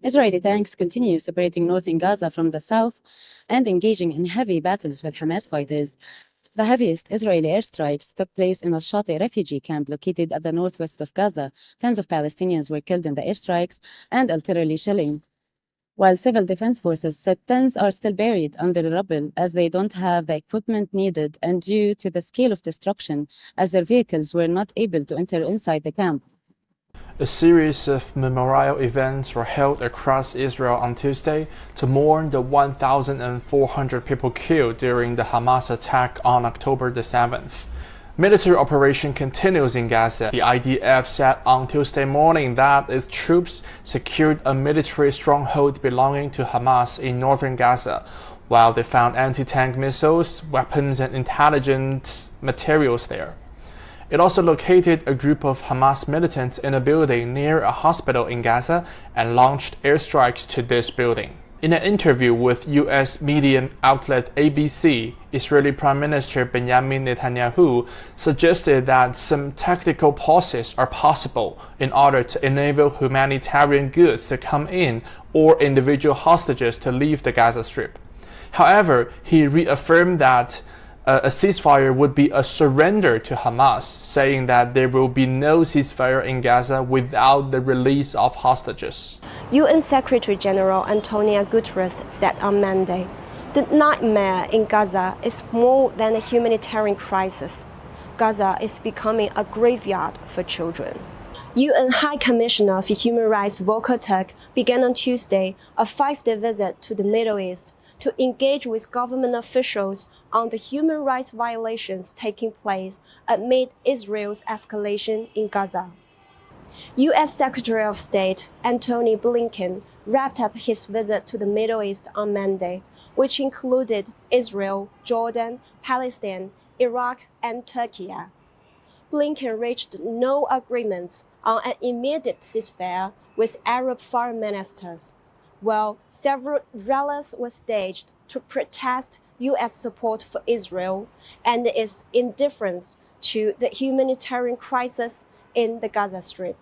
Israeli tanks continue separating northern Gaza from the south and engaging in heavy battles with Hamas fighters. The heaviest Israeli airstrikes took place in al-Shati refugee camp located at the northwest of Gaza. Tens of Palestinians were killed in the airstrikes and artillery shelling, while civil defense forces said tens are still buried under rubble as they don't have the equipment needed and due to the scale of destruction, as their vehicles were not able to enter inside the camp. A series of memorial events were held across Israel on Tuesday to mourn the 1,400 people killed during the Hamas attack on October the 7th. Military operation continues in Gaza. The IDF said on Tuesday morning that its troops secured a military stronghold belonging to Hamas in northern Gaza, while they found anti-tank missiles, weapons, and intelligence materials there. It also located a group of Hamas militants in a building near a hospital in Gaza and launched airstrikes to this building. In an interview with U.S. media outlet ABC, Israeli Prime Minister Benjamin Netanyahu suggested that some tactical pauses are possible in order to enable humanitarian goods to come in or individual hostages to leave the Gaza Strip. However, he reaffirmed that a ceasefire would be a surrender to Hamas, saying that there will be no ceasefire in Gaza without the release of hostages. UN Secretary General Antonio Guterres said on Monday, "The nightmare in Gaza is more than a humanitarian crisis. Gaza is becoming a graveyard for children." UN High Commissioner for Human Rights Volker Turk began on Tuesday a 5-day visit to the Middle East to engage with government officials on the human rights violations taking place amid Israel's escalation in Gaza. U.S. Secretary of State Antony Blinken wrapped up his visit to the Middle East on Monday, which included Israel, Jordan, Palestine, Iraq, and Turkey. Blinken reached no agreements on an immediate ceasefire with Arab foreign ministers, while several rallies were staged to protest U.S. support for Israel and its indifference to the humanitarian crisis in the Gaza Strip.